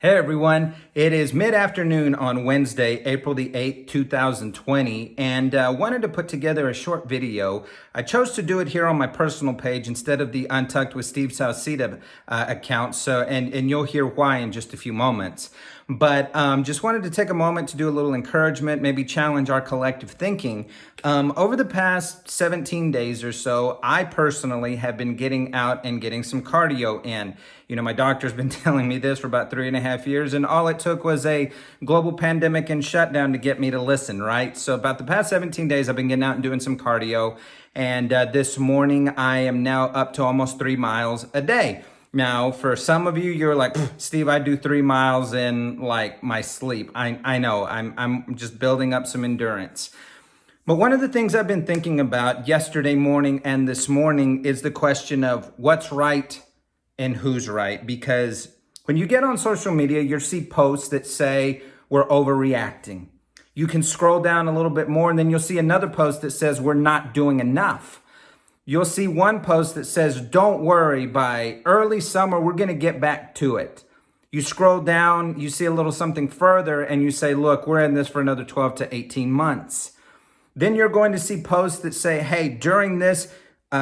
Hey everyone, it is mid-afternoon on Wednesday, April the 8th, 2020, and wanted to put together a short video. I chose to do it here on my personal page instead of the Untucked with Steve Sauceda account, and you'll hear why in just a few moments. But just wanted to take a moment to do a little encouragement, maybe challenge our collective thinking. Over the past 17 days or so, I personally have been getting out and getting some cardio in. You know, my doctor's been telling me this for about 3.5 years, and all it took was a global pandemic and shutdown to get me to listen, right? So about the past 17 days, I've been getting out and doing some cardio. And this morning, I am now up to almost 3 miles a day. Now, for some of you, you're like, Steve, I do 3 miles in like my sleep. I know, I'm just building up some endurance. But one of the things I've been thinking about yesterday morning and this morning is the question of what's right and who's right. Because when you get on social media, you'll see posts that say we're overreacting. You can scroll down a little bit more and then you'll see another post that says we're not doing enough. You'll see one post that says, don't worry, by early summer, we're going to get back to it. You scroll down, you see a little something further, and you say, look, we're in this for another 12 to 18 months. Then you're going to see posts that say, hey, during this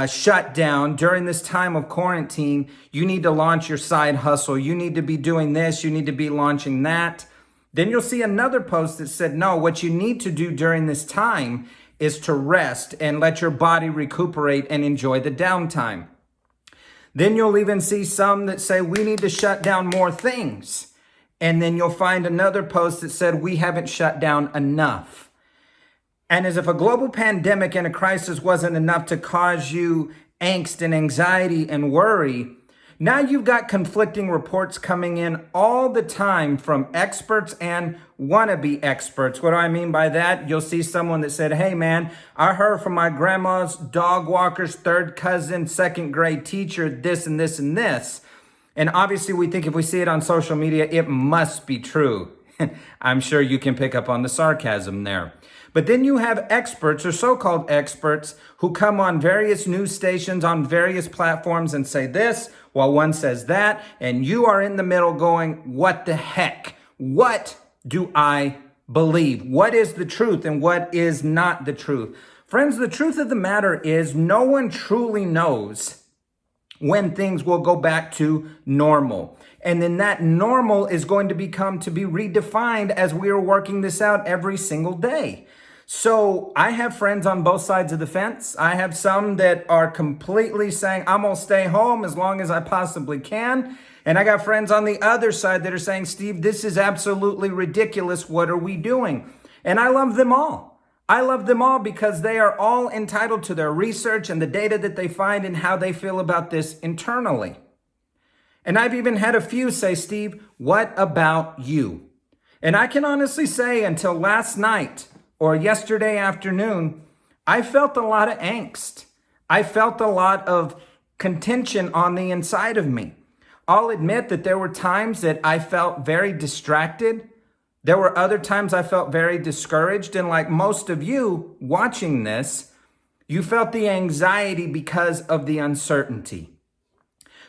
shutdown, during this time of quarantine, you need to launch your side hustle. You need to be doing this. You need to be launching that. Then you'll see another post that said, no, what you need to do during this time is to rest and let your body recuperate and enjoy the downtime. Then you'll even see some that say we need to shut down more things. And then you'll find another post that said we haven't shut down enough. And as if a global pandemic and a crisis wasn't enough to cause you angst and anxiety and worry, now you've got conflicting reports coming in all the time from experts and wannabe experts. What do I mean by that? You'll see someone that said, hey man, I heard from my grandma's dog walker's third cousin, second grade teacher, this and this and this. And obviously we think if we see it on social media, it must be true. I'm sure you can pick up on the sarcasm there. But then you have experts or so-called experts who come on various news stations on various platforms and say this, while one says that, and you are in the middle going, what the heck? What do I believe? What is the truth and what is not the truth? Friends, the truth of the matter is no one truly knows when things will go back to normal. And then that normal is going to be redefined as we are working this out every single day. So I have friends on both sides of the fence. I have some that are completely saying, I'm going to stay home as long as I possibly can. And I got friends on the other side that are saying, Steve, this is absolutely ridiculous. What are we doing? And I love them all. I love them all because they are all entitled to their research and the data that they find and how they feel about this internally. And I've even had a few say, Steve, what about you? And I can honestly say until last night or yesterday afternoon, I felt a lot of angst. I felt a lot of contention on the inside of me. I'll admit that there were times that I felt very distracted. There were other times I felt very discouraged. And like most of you watching this, you felt the anxiety because of the uncertainty.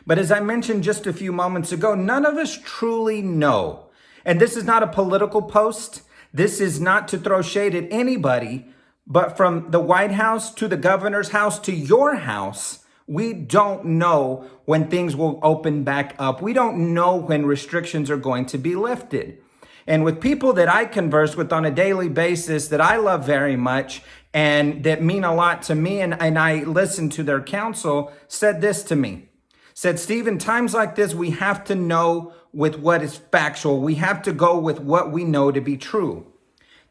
But as I mentioned just a few moments ago, none of us truly know. And this is not a political post. This is not to throw shade at anybody, but from the White House to the governor's house to your house, we don't know when things will open back up. We don't know when restrictions are going to be lifted. And with people that I converse with on a daily basis that I love very much and that mean a lot to me, and I listen to their counsel, said this to me. Said, Steve, in times like this, we have to know with what is factual. We have to go with what we know to be true.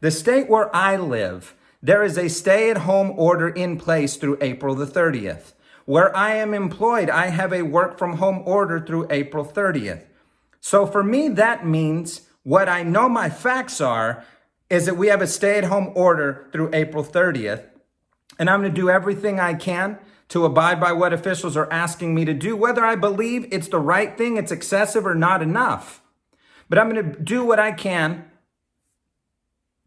The state where I live, there is a stay-at-home order in place through April the 30th. Where I am employed, I have a work-from-home order through April 30th. So for me, that means what I know my facts are is that we have a stay-at-home order through April 30th. And I'm going to do everything I can to abide by what officials are asking me to do, whether I believe it's the right thing, it's excessive or not enough. But I'm going to do what I can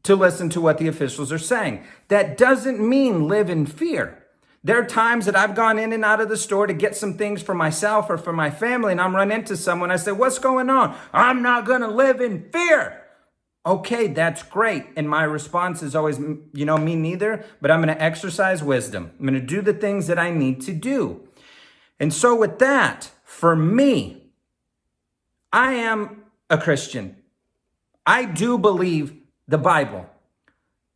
to listen to what the officials are saying. That doesn't mean live in fear. There are times that I've gone in and out of the store to get some things for myself or for my family, and I'm run into someone. I say, what's going on? I'm not going to live in fear. Okay, that's great. And my response is always, me neither, but I'm going to exercise wisdom. I'm going to do the things that I need to do. And so with that, for me, I am a Christian. I do believe the Bible.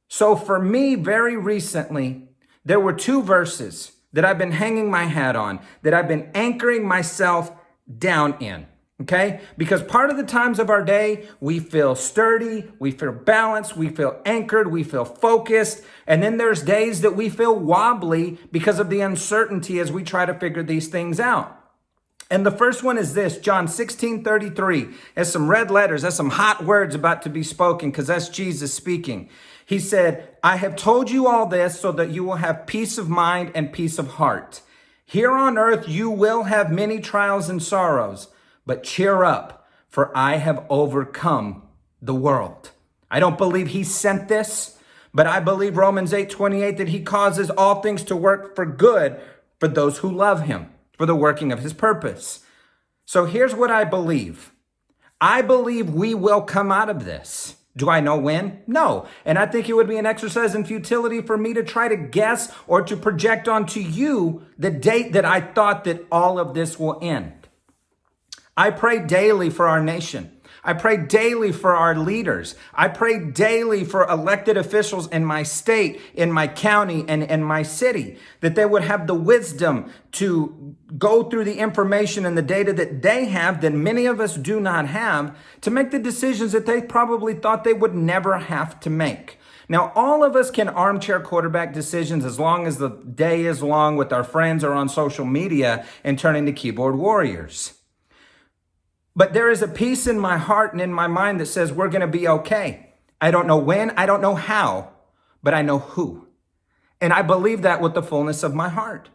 So for me, very recently, there were two verses that I've been hanging my hat on, that I've been anchoring myself down in, okay? Because part of the times of our day, we feel sturdy, we feel balanced, we feel anchored, we feel focused. And then there's days that we feel wobbly because of the uncertainty as we try to figure these things out. And the first one is this, John 16:33. There's some red letters, there's some hot words about to be spoken because that's Jesus speaking. He said, I have told you all this so that you will have peace of mind and peace of heart. Here on earth, you will have many trials and sorrows, but cheer up, for I have overcome the world. I don't believe he sent this, but I believe Romans 8:28 that he causes all things to work for good for those who love him, for the working of his purpose. So here's what I believe. I believe we will come out of this. Do I know when? No. And I think it would be an exercise in futility for me to try to guess or to project onto you the date that I thought that all of this will end. I pray daily for our nation. I pray daily for our leaders. I pray daily for elected officials in my state, in my county, and in my city, that they would have the wisdom to go through the information and the data that they have that many of us do not have to make the decisions that they probably thought they would never have to make. Now, all of us can armchair quarterback decisions as long as the day is long with our friends or on social media and turn into keyboard warriors. But there is a peace in my heart and in my mind that says we're going to be okay. I don't know when, I don't know how, but I know who. And I believe that with the fullness of my heart.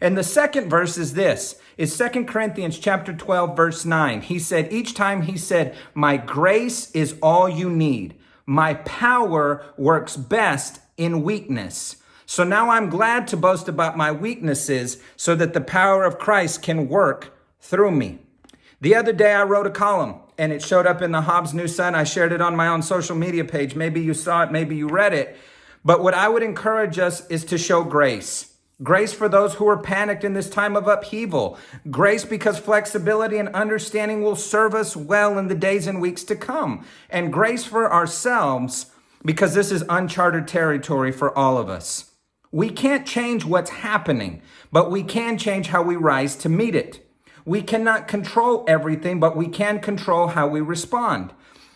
And the second verse is this, is 2 Corinthians chapter 12, verse 9. He said, each time he said, my grace is all you need. My power works best in weakness. So now I'm glad to boast about my weaknesses so that the power of Christ can work through me. The other day I wrote a column and it showed up in the Hobbs News Sun. I shared it on my own social media page. Maybe you saw it, maybe you read it. But what I would encourage us is to show grace. Grace for those who are panicked in this time of upheaval. Grace because flexibility and understanding will serve us well in the days and weeks to come. And grace for ourselves because this is uncharted territory for all of us. We can't change what's happening, but we can change how we rise to meet it. We cannot control everything, but we can control how we respond.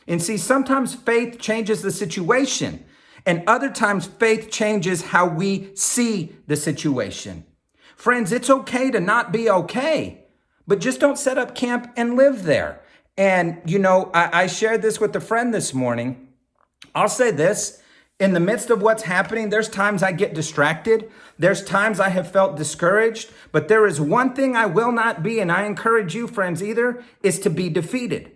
And see, sometimes faith changes the situation, and other times faith changes how we see the situation. Friends, it's okay to not be okay, but just don't set up camp and live there. And, I shared this with a friend this morning. I'll say this. In the midst of what's happening, there's times I get distracted. There's times I have felt discouraged. But there is one thing I will not be, and I encourage you, friends, either, is to be defeated.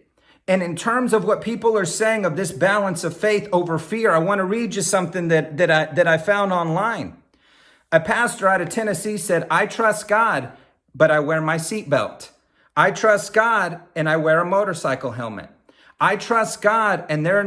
And in terms of what people are saying of this balance of faith over fear, I want to read you something that I found online. A pastor out of Tennessee said, I trust God, but I wear my seatbelt. I trust God, and I wear a motorcycle helmet. I trust God, and there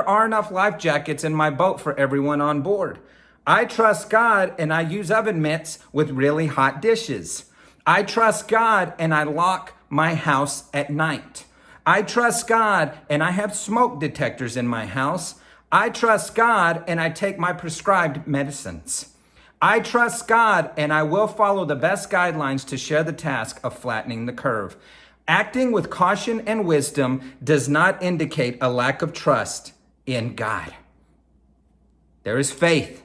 are enough life jackets in my boat for everyone on board. I trust God, and I use oven mitts with really hot dishes. I trust God, and I lock my house at night. I trust God, and I have smoke detectors in my house. I trust God, and I take my prescribed medicines. I trust God, and I will follow the best guidelines to share the task of flattening the curve. Acting with caution and wisdom does not indicate a lack of trust in God. There is faith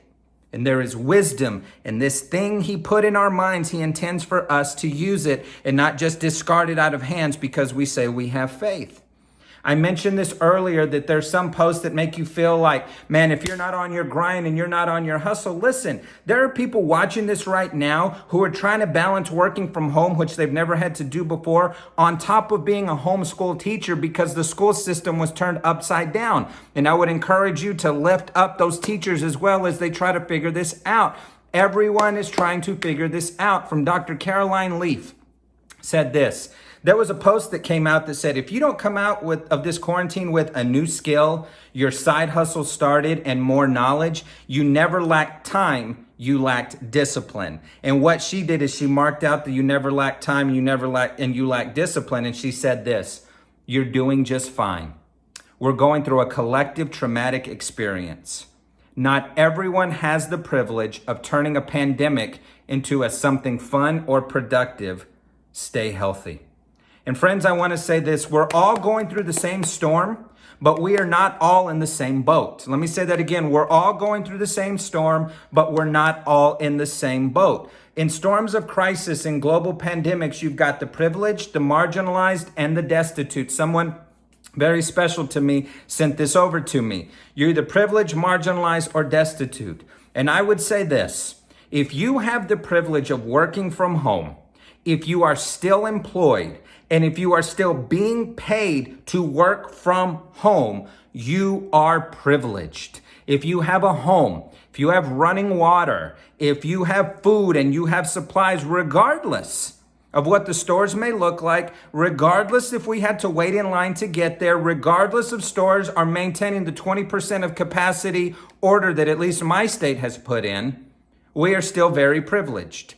and there is wisdom, and this thing he put in our minds, he intends for us to use it and not just discard it out of hands because we say we have faith. I mentioned this earlier that there's some posts that make you feel like, man, if you're not on your grind and you're not on your hustle, listen, there are people watching this right now who are trying to balance working from home, which they've never had to do before, on top of being a homeschool teacher because the school system was turned upside down. And I would encourage you to lift up those teachers as well as they try to figure this out. everyone is trying to figure this out. From Dr. Caroline Leaf, said this. There was a post that came out that said, if you don't come out of this quarantine with a new skill, your side hustle started, and more knowledge, you never lacked time, you lacked discipline. And what she did is she marked out that you never lacked time, you lacked discipline. And she said this, you're doing just fine. We're going through a collective traumatic experience. Not everyone has the privilege of turning a pandemic into something fun or productive. Stay healthy. And friends, I want to say this. We're all going through the same storm, but we are not all in the same boat. Let me say that again. We're all going through the same storm, but we're not all in the same boat. In storms of crisis, in global pandemics, you've got the privileged, the marginalized, and the destitute. Someone very special to me sent this over to me. You're either privileged, marginalized, or destitute. And I would say this. If you have the privilege of working from home, if you are still employed, and if you are still being paid to work from home, you are privileged. If you have a home, if you have running water, if you have food and you have supplies, regardless of what the stores may look like, regardless if we had to wait in line to get there, regardless if stores are maintaining the 20% of capacity order that at least my state has put in, we are still very privileged.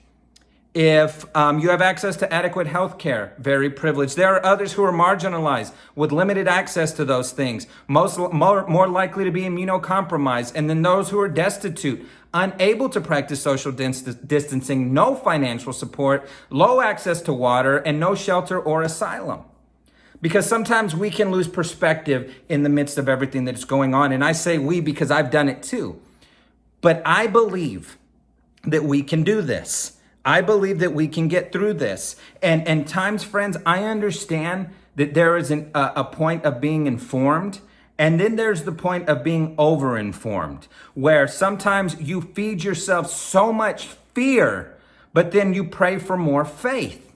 If you have access to adequate health care, very privileged. There are others who are marginalized with limited access to those things, more likely to be immunocompromised. And then those who are destitute, unable to practice social distancing, no financial support, low access to water, and no shelter or asylum. Because sometimes we can lose perspective in the midst of everything that's going on. And I say we because I've done it too. But I believe that we can do this. I believe that we can get through this. And times, friends, I understand that there is a point of being informed. And then there's the point of being overinformed, where sometimes you feed yourself so much fear, but then you pray for more faith.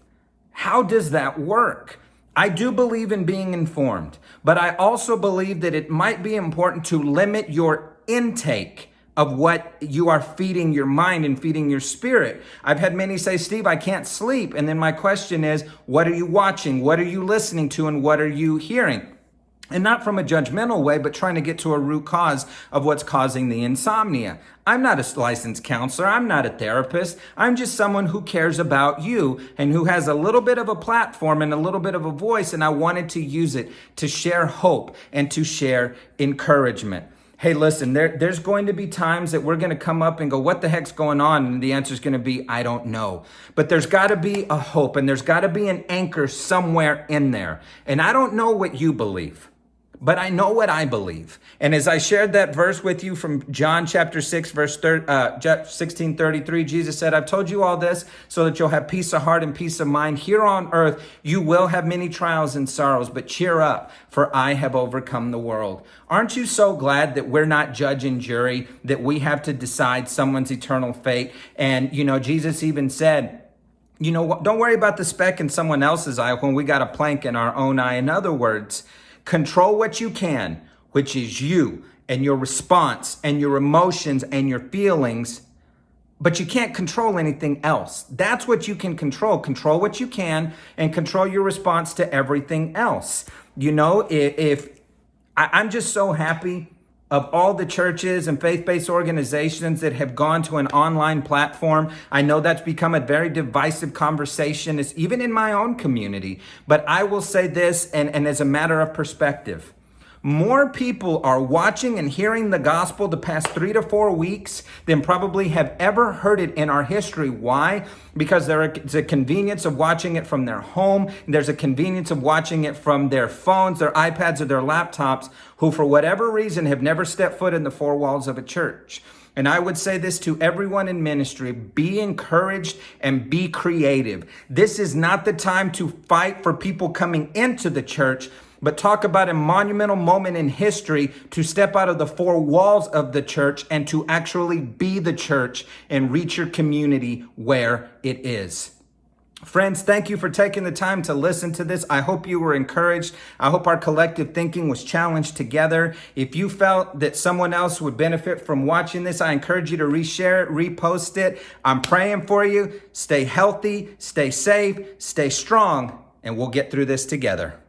How does that work? I do believe in being informed, but I also believe that it might be important to limit your intake of what you are feeding your mind and feeding your spirit. I've had many say, Steve, I can't sleep. And then my question is, what are you watching? What are you listening to? And what are you hearing? And not from a judgmental way, but trying to get to a root cause of what's causing the insomnia. I'm not a licensed counselor. I'm not a therapist. I'm just someone who cares about you and who has a little bit of a platform and a little bit of a voice. And I wanted to use it to share hope and to share encouragement. Hey, listen, there's going to be times that we're going to come up and go, what the heck's going on? And the answer is going to be, I don't know. But there's got to be a hope and there's got to be an anchor somewhere in there. And I don't know what you believe, but I know what I believe. And as I shared that verse with you from John chapter 6, verse 16:33, Jesus said, I've told you all this so that you'll have peace of heart and peace of mind. Here on earth, you will have many trials and sorrows, but cheer up, for I have overcome the world. Aren't you so glad that we're not judge and jury, that we have to decide someone's eternal fate? And, Jesus even said, don't worry about the speck in someone else's eye when we got a plank in our own eye. In other words, control what you can, which is you and your response and your emotions and your feelings, but you can't control anything else. That's what you can control. Control what you can and control your response to everything else. If I'm just so happy of all the churches and faith-based organizations that have gone to an online platform. I know that's become a very divisive conversation. It's even in my own community. But I will say this, and as a matter of perspective, more people are watching and hearing the gospel the past 3 to 4 weeks than probably have ever heard it in our history. Why? Because there's a convenience of watching it from their home. There's a convenience of watching it from their phones, their iPads, or their laptops, who for whatever reason have never stepped foot in the four walls of a church. And I would say this to everyone in ministry: be encouraged and be creative. This is not the time to fight for people coming into the church, but talk about a monumental moment in history to step out of the four walls of the church and to actually be the church and reach your community where it is. Friends, thank you for taking the time to listen to this. I hope you were encouraged. I hope our collective thinking was challenged together. If you felt that someone else would benefit from watching this, I encourage you to reshare it, repost it. I'm praying for you. Stay healthy, stay safe, stay strong, and we'll get through this together.